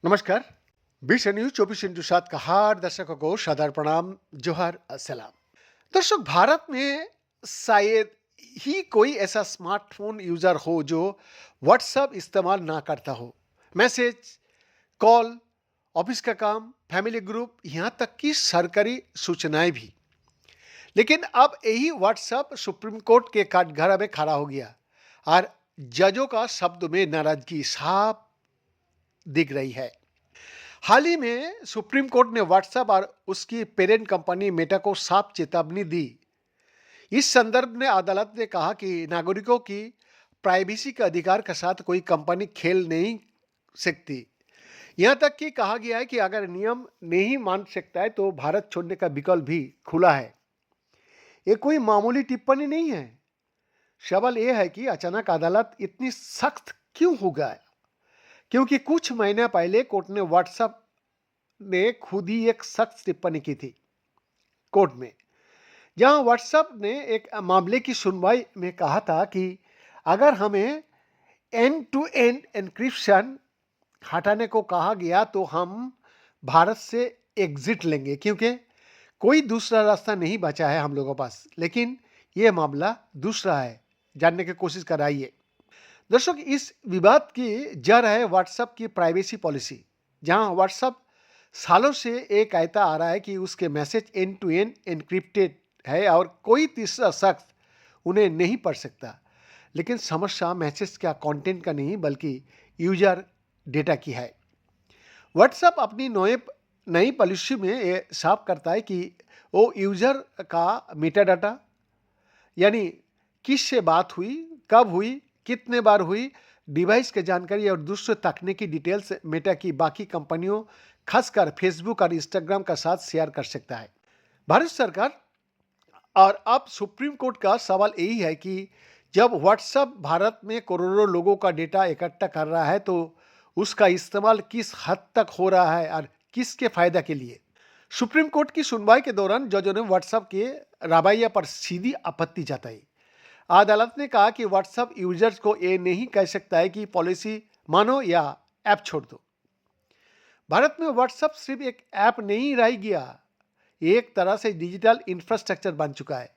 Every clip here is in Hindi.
नमस्कार। विश्व न्यूज 24/7 का हार दर्शकों को सादर प्रणाम, जोहार सलाम। दर्शक, भारत में शायद ही कोई ऐसा स्मार्टफोन यूजर हो जो व्हाट्सएप इस्तेमाल ना करता हो। मैसेज, कॉल, ऑफिस का काम, फैमिली ग्रुप, यहाँ तक कि सरकारी सूचनाएं भी। लेकिन अब यही व्हाट्सएप सुप्रीम कोर्ट के कटघरे में खड़ा हो गया और जजों का शब्द में नाराजगी साफ दिख रही है। हाल ही में सुप्रीम कोर्ट ने व्हाट्सएप और उसकी पेरेंट कंपनी मेटा को साफ चेतावनी दी। इस संदर्भ में अदालत ने कहा कि नागरिकों की प्राइवेसी के अधिकार के साथ कोई कंपनी खेल नहीं सकती। यहां तक कि कहा गया है कि अगर नियम नहीं मान सकता है तो भारत छोड़ने का विकल्प भी खुला है। ये कोई मामूली टिप्पणी नहीं है। सवाल यह है कि अचानक अदालत इतनी सख्त क्यों हो गया? क्योंकि कुछ महीने पहले कोर्ट ने व्हाट्सएप ने खुद ही एक सख्त टिप्पणी की थी कोर्ट में, जहां व्हाट्सएप ने एक मामले की सुनवाई में कहा था कि अगर हमें एंड टू एंड एन्क्रिप्शन हटाने को कहा गया तो हम भारत से एग्जिट लेंगे, क्योंकि कोई दूसरा रास्ता नहीं बचा है हम लोगों के पास। लेकिन यह मामला दूसरा है, जानने की कोशिश कराइए। दर्शक, इस विवाद की जड़ है व्हाट्सएप की प्राइवेसी पॉलिसी, जहां व्हाट्सएप सालों से ये कहता आ रहा है कि उसके message end to end encrypted है और कोई तीसरा शख्स उन्हें नहीं पढ़ सकता। लेकिन समस्या मैसेज का कंटेंट का नहीं बल्कि यूजर डेटा की है। व्हाट्सएप अपनी नई पॉलिसी में ये साफ करता है कि वो यूजर का मेटा डाटा, यानी किससे बात हुई, कब हुई, कितने बार हुई, डिवाइस की जानकारी और दूसरे तकनीकी डिटेल्स मेटा की बाकी कंपनियों, खासकर फेसबुक और इंस्टाग्राम का साथ शेयर कर सकता है। भारत सरकार और अब सुप्रीम कोर्ट का सवाल यही है कि जब व्हाट्सएप भारत में करोड़ों लोगों का डेटा इकट्ठा कर रहा है तो उसका इस्तेमाल किस हद तक हो रहा है और किसके फायदा के लिए। सुप्रीम कोर्ट की सुनवाई के दौरान जजों ने व्हाट्सएप के रवैया पर सीधी आपत्ति जताई। अदालत ने कहा कि व्हाट्सएप यूजर्स को ये नहीं कह सकता है कि पॉलिसी मानो या ऐप छोड़ दो। भारत में व्हाट्सएप सिर्फ एक ऐप नहीं रह गया, एक तरह से डिजिटल इंफ्रास्ट्रक्चर बन चुका है।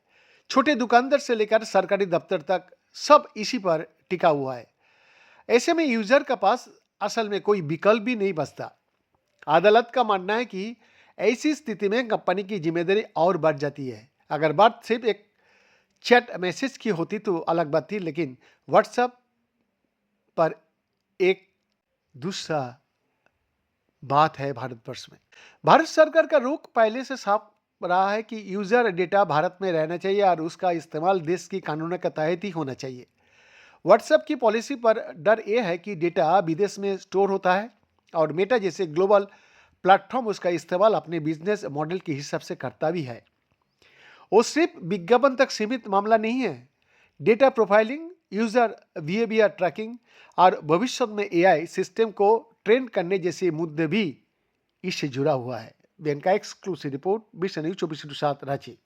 छोटे दुकानदार से लेकर सरकारी दफ्तर तक सब इसी पर टिका हुआ है। ऐसे में यूजर के पास असल में कोई विकल्प भी नहीं बचता। अदालत का मानना है कि ऐसी स्थिति में कंपनी की जिम्मेदारी और बढ़ जाती है। अगर बात सिर्फ एक चैट मैसेज की होती तो अलग बात थी, लेकिन व्हाट्सएप पर एक दूसरा बात है। भारतवर्ष में भारत सरकार का रुख पहले से साफ रहा है कि यूजर डेटा भारत में रहना चाहिए और उसका इस्तेमाल देश की कानूनों के तहत ही होना चाहिए। व्हाट्सएप की पॉलिसी पर डर यह है कि डेटा विदेश में स्टोर होता है और मेटा जैसे ग्लोबल प्लेटफॉर्म उसका इस्तेमाल अपने बिजनेस मॉडल के हिसाब से करता भी है। वो सिर्फ विज्ञापन तक सीमित मामला नहीं है। Data profiling, user behaviour tracking और भविष्य में एआई सिस्टम को ट्रेन करने जैसे मुद्दे भी इससे जुड़ा हुआ है। बैंक का एक्सक्लूसिव रिपोर्ट, विश्व न्यूज 24/7 रांची।